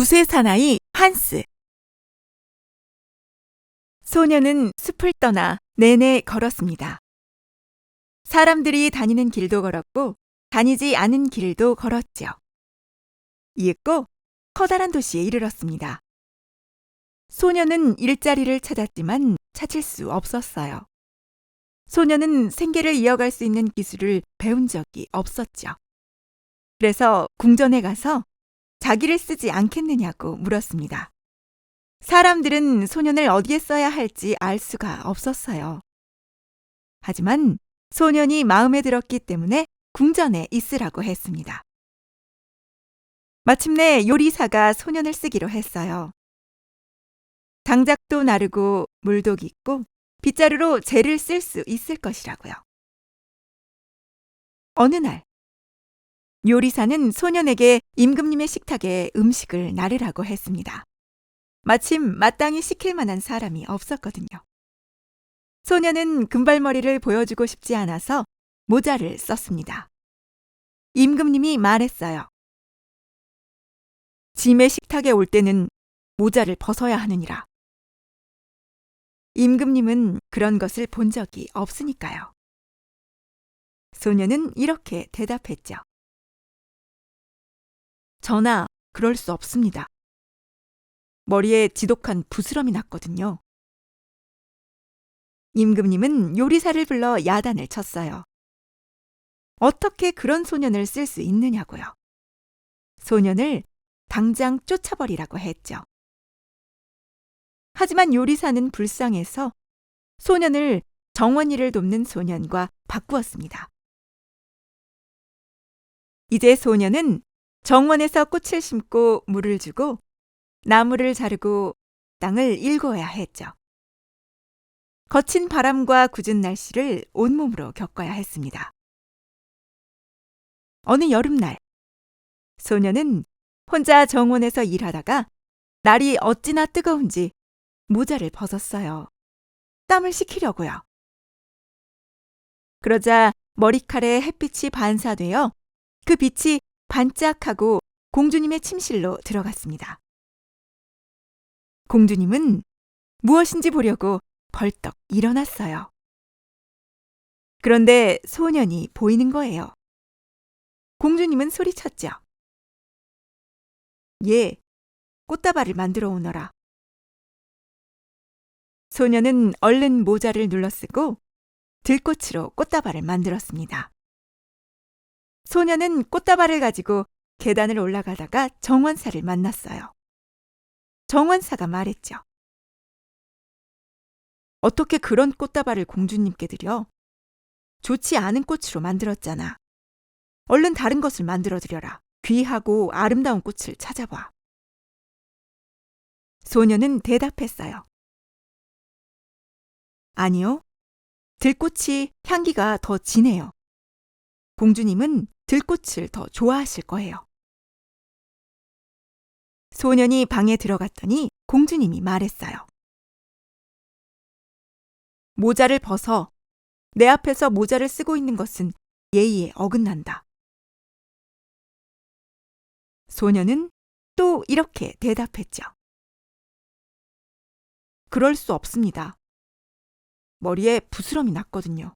2세 사나이 한스. 소녀는 숲을 떠나 내내 걸었습니다. 사람들이 다니는 길도 걸었고 다니지 않은 길도 걸었죠. 이윽고 커다란 도시에 이르렀습니다. 소녀는 일자리를 찾았지만 찾을 수 없었어요. 소녀는 생계를 이어갈 수 있는 기술을 배운 적이 없었죠. 그래서 궁전에 가서 자기를 쓰지 않겠느냐고 물었습니다. 사람들은 소년을 어디에 써야 할지 알 수가 없었어요. 하지만 소년이 마음에 들었기 때문에 궁전에 있으라고 했습니다. 마침내 요리사가 소년을 쓰기로 했어요. 장작도 나르고 물도 깃고 빗자루로 재를 쓸 수 있을 것이라고요. 어느 날 요리사는 소년에게 임금님의 식탁에 음식을 나르라고 했습니다. 마침 마땅히 시킬 만한 사람이 없었거든요. 소년은 금발머리를 보여주고 싶지 않아서 모자를 썼습니다. 임금님이 말했어요. 짐의 식탁에 올 때는 모자를 벗어야 하느니라. 임금님은 그런 것을 본 적이 없으니까요. 소년은 이렇게 대답했죠. 전하, 그럴 수 없습니다. 머리에 지독한 부스럼이 났거든요. 임금님은 요리사를 불러 야단을 쳤어요. 어떻게 그런 소년을 쓸 수 있느냐고요. 소년을 당장 쫓아버리라고 했죠. 하지만 요리사는 불쌍해서 소년을 정원일을 돕는 소년과 바꾸었습니다. 이제 소년은 정원에서 꽃을 심고 물을 주고 나무를 자르고 땅을 일궈야 했죠. 거친 바람과 궂은 날씨를 온몸으로 겪어야 했습니다. 어느 여름날, 소년은 혼자 정원에서 일하다가 날이 어찌나 뜨거운지 모자를 벗었어요. 땀을 식히려고요. 그러자 머리칼에 햇빛이 반사되어 그 빛이 반짝하고 공주님의 침실로 들어갔습니다. 공주님은 무엇인지 보려고 벌떡 일어났어요. 그런데 소년이 보이는 거예요. 공주님은 소리쳤죠. 예, 꽃다발을 만들어 오너라. 소년은 얼른 모자를 눌러쓰고 들꽃으로 꽃다발을 만들었습니다. 소년은 꽃다발을 가지고 계단을 올라가다가 정원사를 만났어요. 정원사가 말했죠. 어떻게 그런 꽃다발을 공주님께 드려? 좋지 않은 꽃으로 만들었잖아. 얼른 다른 것을 만들어 드려라. 귀하고 아름다운 꽃을 찾아봐. 소년은 대답했어요. 아니요. 들꽃이 향기가 더 진해요. 공주님은 들꽃을 더 좋아하실 거예요. 소년이 방에 들어갔더니 공주님이 말했어요. 모자를 벗어. 내 앞에서 모자를 쓰고 있는 것은 예의에 어긋난다. 소년은 또 이렇게 대답했죠. 그럴 수 없습니다. 머리에 부스럼이 났거든요.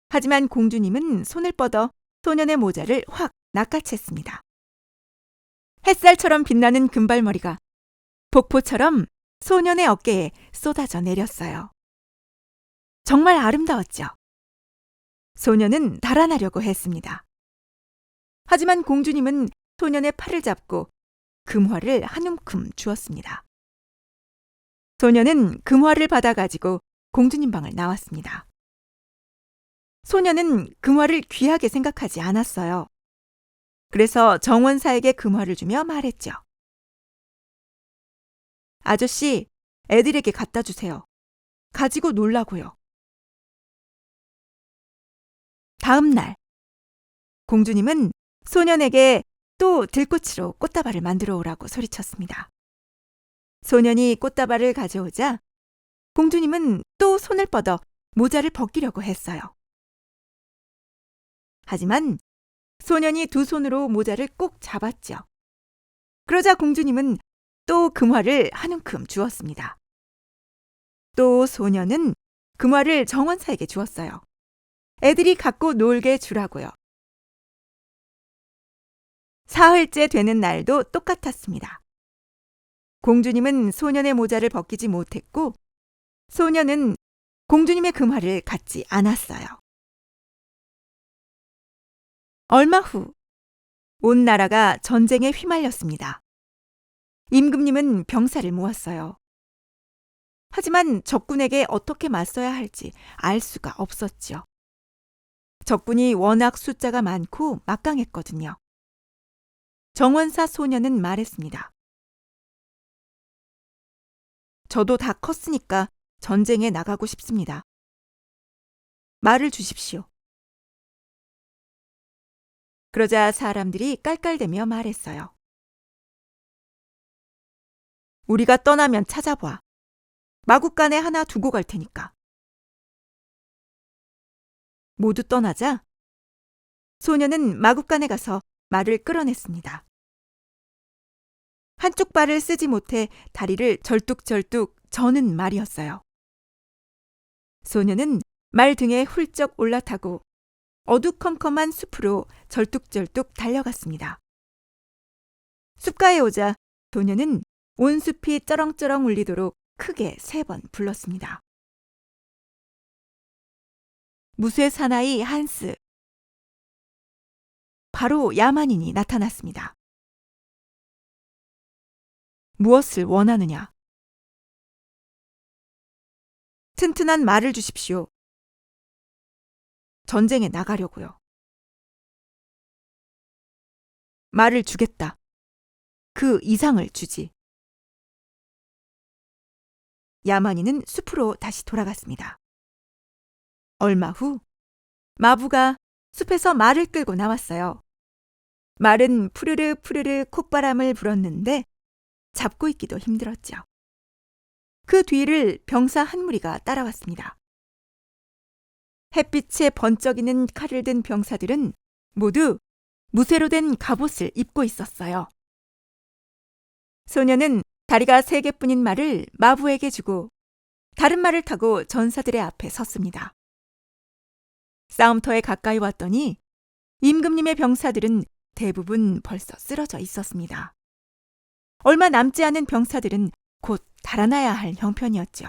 하지만 공주님은 손을 뻗어 소년의 모자를 확 낚아챘습니다. 햇살처럼 빛나는 금발머리가 폭포처럼 소년의 어깨에 쏟아져 내렸어요. 정말 아름다웠죠. 소년은 달아나려고 했습니다. 하지만 공주님은 소년의 팔을 잡고 금화를 한 움큼 주었습니다. 소년은 금화를 받아가지고 공주님 방을 나왔습니다. 소년은 금화를 귀하게 생각하지 않았어요. 그래서 정원사에게 금화를 주며 말했죠. 아저씨, 애들에게 갖다 주세요. 가지고 놀라고요. 다음 날, 공주님은 소년에게 또 들꽃으로 꽃다발을 만들어 오라고 소리쳤습니다. 소년이 꽃다발을 가져오자 공주님은 또 손을 뻗어 모자를 벗기려고 했어요. 하지만 소년이 두 손으로 모자를 꼭 잡았죠. 그러자 공주님은 또 금화를 한 움큼 주었습니다. 또 소녀는 금화를 정원사에게 주었어요. 애들이 갖고 놀게 주라고요. 사흘째 되는 날도 똑같았습니다. 공주님은 소년의 모자를 벗기지 못했고 소년은 공주님의 금화를 갖지 않았어요. 얼마 후 온 나라가 전쟁에 휘말렸습니다. 임금님은 병사를 모았어요. 하지만 적군에게 어떻게 맞서야 할지 알 수가 없었죠. 적군이 워낙 숫자가 많고 막강했거든요. 정원사 소녀는 말했습니다. 저도 다 컸으니까 전쟁에 나가고 싶습니다. 말을 주십시오. 그러자 사람들이 깔깔대며 말했어요. 우리가 떠나면 찾아봐. 마구간에 하나 두고 갈 테니까. 모두 떠나자 소녀는 마구간에 가서 말을 끌어냈습니다. 한쪽 발을 쓰지 못해 다리를 절뚝절뚝 저는 말이었어요. 소녀는 말 등에 훌쩍 올라타고 어두컴컴한 숲으로 절뚝절뚝 달려갔습니다. 숲가에 오자 소녀는 온 숲이 쩌렁쩌렁 울리도록 크게 3번 불렀습니다. 무쇠 사나이 한스. 바로 야만인이 나타났습니다. 무엇을 원하느냐? 튼튼한 말을 주십시오. 전쟁에 나가려고요. 말을 주겠다. 그 이상을 주지. 야만인은 숲으로 다시 돌아갔습니다. 얼마 후 마부가 숲에서 말을 끌고 나왔어요. 말은 푸르르 푸르르 콧바람을 불었는데 잡고 있기도 힘들었죠. 그 뒤를 병사 한 무리가 따라왔습니다. 햇빛에 번쩍이는 칼을 든 병사들은 모두 무쇠로 된 갑옷을 입고 있었어요. 소녀는 다리가 3개뿐인 말을 마부에게 주고 다른 말을 타고 전사들의 앞에 섰습니다. 싸움터에 가까이 왔더니 임금님의 병사들은 대부분 벌써 쓰러져 있었습니다. 얼마 남지 않은 병사들은 곧 달아나야 할 형편이었죠.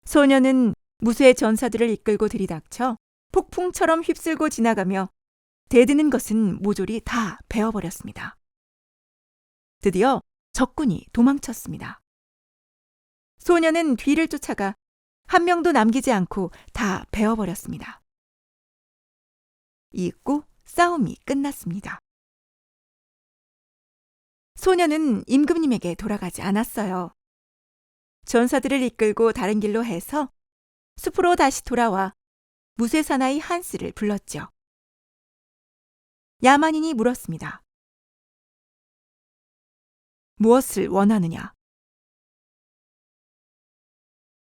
소녀는 무쇠 전사들을 이끌고 들이닥쳐 폭풍처럼 휩쓸고 지나가며 대드는 것은 모조리 다 베어버렸습니다. 드디어 적군이 도망쳤습니다. 소녀는 뒤를 쫓아가 한 명도 남기지 않고 다 베어버렸습니다. 잊고 싸움이 끝났습니다. 소녀는 임금님에게 돌아가지 않았어요. 전사들을 이끌고 다른 길로 해서 숲으로 다시 돌아와 무쇠 사나이 한스를 불렀죠. 야만인이 물었습니다. 무엇을 원하느냐?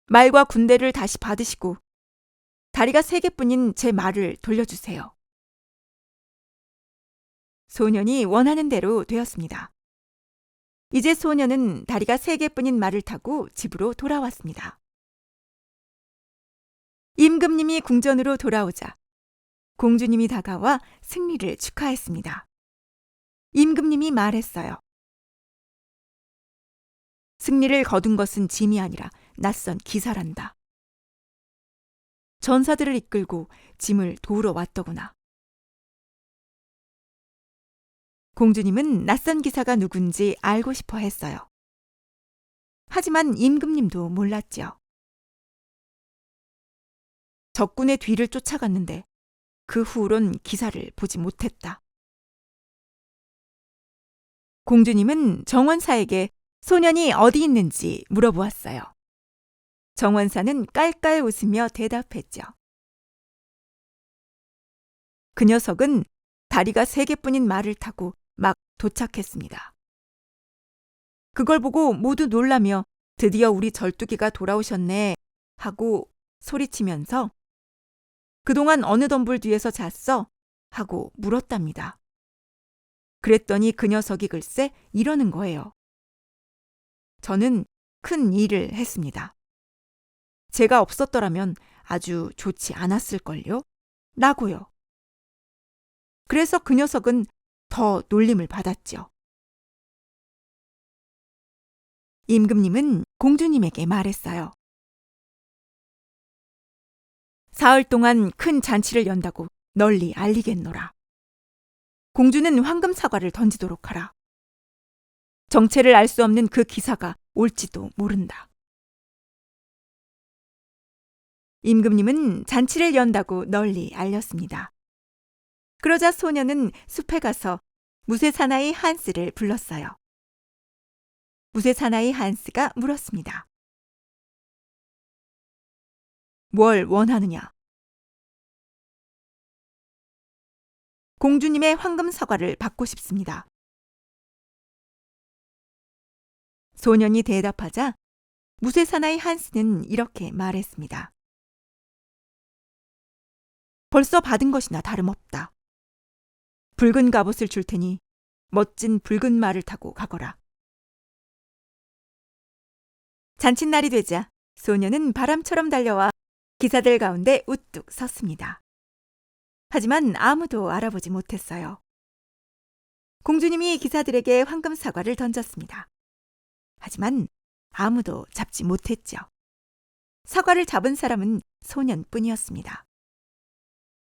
말과 군대를 다시 받으시고 다리가 3개뿐인 제 말을 돌려주세요. 소년이 원하는 대로 되었습니다. 이제 소녀는 다리가 3개뿐인 말을 타고 집으로 돌아왔습니다. 임금님이 궁전으로 돌아오자 공주님이 다가와 승리를 축하했습니다. 임금님이 말했어요. 승리를 거둔 것은 짐이 아니라 낯선 기사란다. 전사들을 이끌고 짐을 도우러 왔더구나. 공주님은 낯선 기사가 누군지 알고 싶어 했어요. 하지만 임금님도 몰랐죠. 적군의 뒤를 쫓아갔는데 그 후론 기사를 보지 못했다. 공주님은 정원사에게 소년이 어디 있는지 물어보았어요. 정원사는 깔깔 웃으며 대답했죠. 그 녀석은 다리가 3개뿐인 말을 타고 막 도착했습니다. 그걸 보고 모두 놀라며 드디어 우리 절뚝이가 돌아오셨네 하고 소리치면서 그동안 어느 덤불 뒤에서 잤어? 하고 물었답니다. 그랬더니 그 녀석이 글쎄 이러는 거예요. 저는 큰 일을 했습니다. 제가 없었더라면 아주 좋지 않았을걸요? 라고요. 그래서 그 녀석은 더 놀림을 받았죠. 임금님은 공주님에게 말했어요. 사흘 동안 큰 잔치를 연다고 널리 알리겠노라. 공주는 황금 사과를 던지도록 하라. 정체를 알 수 없는 그 기사가 올지도 모른다. 임금님은 잔치를 연다고 널리 알렸습니다. 그러자 소녀는 숲에 가서 무쇠 사나이 한스를 불렀어요. 무쇠 사나이 한스가 물었습니다. 뭘 원하느냐? 공주님의 황금 사과를 받고 싶습니다. 소년이 대답하자 무쇠 사나이 한스는 이렇게 말했습니다. 벌써 받은 것이나 다름없다. 붉은 갑옷을 줄 테니 멋진 붉은 말을 타고 가거라. 잔칫날이 되자 소녀는 바람처럼 달려와 기사들 가운데 우뚝 섰습니다. 하지만 아무도 알아보지 못했어요. 공주님이 기사들에게 황금 사과를 던졌습니다. 하지만 아무도 잡지 못했죠. 사과를 잡은 사람은 소년뿐이었습니다.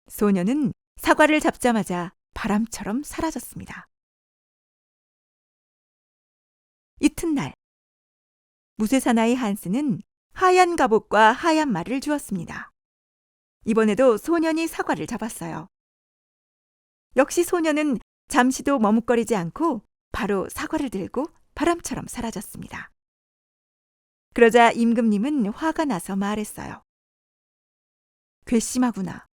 소년은 사과를 잡자마자 바람처럼 사라졌습니다. 이튿날 무쇠 사나이 한스는 하얀 갑옷과 하얀 말을 주었습니다. 이번에도 소년이 사과를 잡았어요. 역시 소년은 잠시도 머뭇거리지 않고 바로 사과를 들고 바람처럼 사라졌습니다. 그러자 임금님은 화가 나서 말했어요. 괘씸하구나.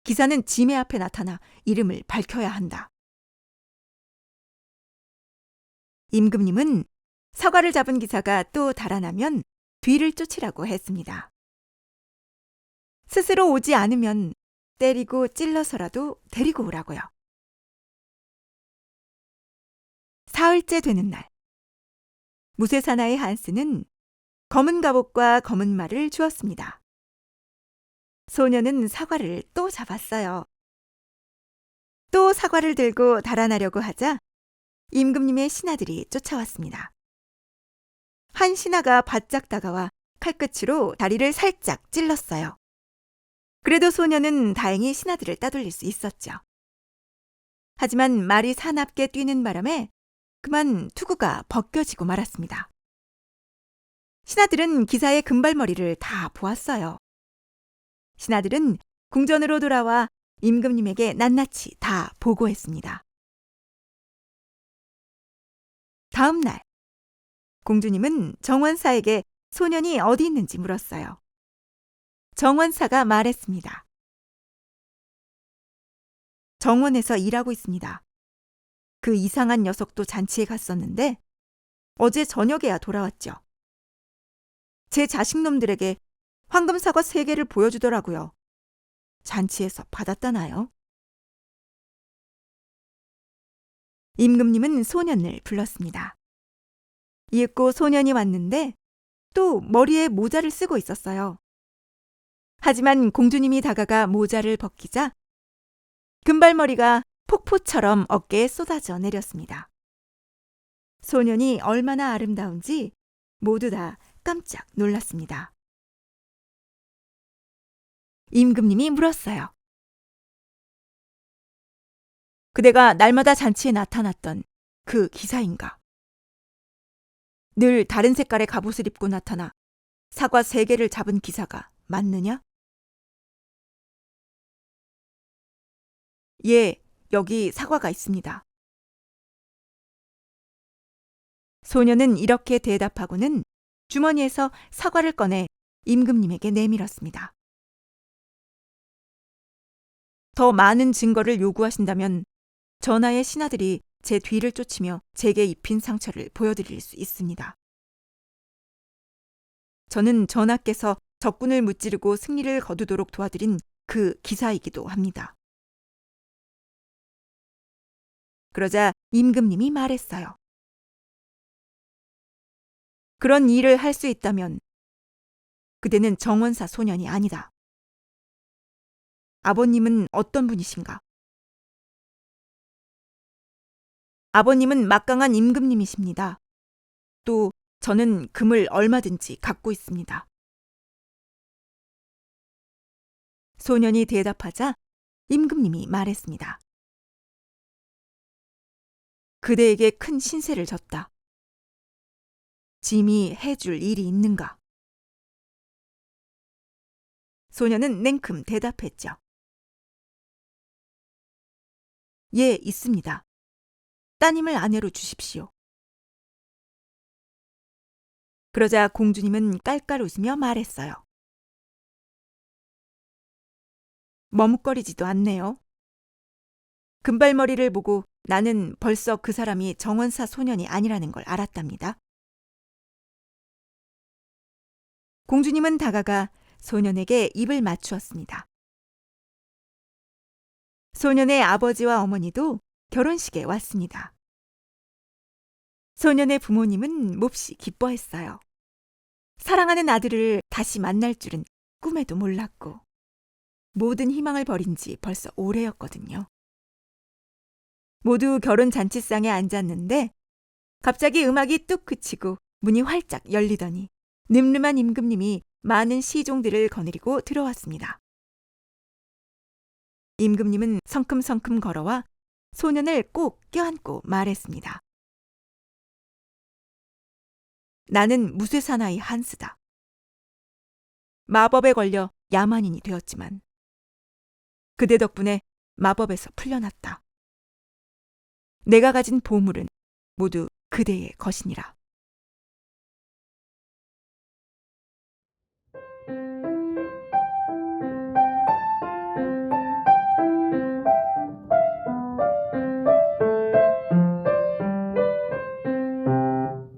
기사는 짐의 앞에 나타나 이름을 밝혀야 한다. 임금님은 사과를 잡은 기사가 또 달아나면 뒤를 쫓으라고 했습니다. 스스로 오지 않으면 때리고 찔러서라도 데리고 오라고요. 사흘째 되는 날, 무쇠 사나이 한스는 검은 갑옷과 검은 말을 주었습니다. 소녀는 사과를 또 잡았어요. 또 사과를 들고 달아나려고 하자 임금님의 신하들이 쫓아왔습니다. 한 신하가 바짝 다가와 칼끝으로 다리를 살짝 찔렀어요. 그래도 소녀는 다행히 신하들을 따돌릴 수 있었죠. 하지만 말이 사납게 뛰는 바람에 그만 투구가 벗겨지고 말았습니다. 신하들은 기사의 금발머리를 다 보았어요. 신하들은 궁전으로 돌아와 임금님에게 낱낱이 다 보고했습니다. 다음 날, 공주님은 정원사에게 소년이 어디 있는지 물었어요. 정원사가 말했습니다. 정원에서 일하고 있습니다. 그 이상한 녀석도 잔치에 갔었는데 어제 저녁에야 돌아왔죠. 제 자식놈들에게 황금 사과 3개를 보여주더라고요. 잔치에서 받았다나요? 임금님은 소년을 불렀습니다. 이윽고 소년이 왔는데 또 머리에 모자를 쓰고 있었어요. 하지만 공주님이 다가가 모자를 벗기자 금발머리가 폭포처럼 어깨에 쏟아져 내렸습니다. 소년이 얼마나 아름다운지 모두 다 깜짝 놀랐습니다. 임금님이 물었어요. 그대가 날마다 잔치에 나타났던 그 기사인가? 늘 다른 색깔의 갑옷을 입고 나타나 사과 3개를 잡은 기사가 맞느냐? 예, 여기 사과가 있습니다. 소녀는 이렇게 대답하고는 주머니에서 사과를 꺼내 임금님에게 내밀었습니다. 더 많은 증거를 요구하신다면 전하의 신하들이 제 뒤를 쫓으며 제게 입힌 상처를 보여드릴 수 있습니다. 저는 전하께서 적군을 무찌르고 승리를 거두도록 도와드린 그 기사이기도 합니다. 그러자 임금님이 말했어요. 그런 일을 할 수 있다면 그대는 정원사 소년이 아니다. 아버님은 어떤 분이신가? 아버님은 막강한 임금님이십니다. 또 저는 금을 얼마든지 갖고 있습니다. 소년이 대답하자 임금님이 말했습니다. 그대에게 큰 신세를 졌다. 짐이 해줄 일이 있는가? 소년은 냉큼 대답했죠. 예, 있습니다. 따님을 아내로 주십시오. 그러자 공주님은 깔깔 웃으며 말했어요. 머뭇거리지도 않네요. 금발머리를 보고 나는 벌써 그 사람이 정원사 소년이 아니라는 걸 알았답니다. 공주님은 다가가 소년에게 입을 맞추었습니다. 소년의 아버지와 어머니도 결혼식에 왔습니다. 소년의 부모님은 몹시 기뻐했어요. 사랑하는 아들을 다시 만날 줄은 꿈에도 몰랐고 모든 희망을 버린 지 벌써 오래였거든요. 모두 결혼 잔치상에 앉았는데 갑자기 음악이 뚝 그치고 문이 활짝 열리더니 늠름한 임금님이 많은 시종들을 거느리고 들어왔습니다. 임금님은 성큼성큼 걸어와 소년을 꼭 껴안고 말했습니다. 나는 무쇠사나이 한스다. 마법에 걸려 야만인이 되었지만 그대 덕분에 마법에서 풀려났다. 내가 가진 보물은 모두 그대의 것이니라.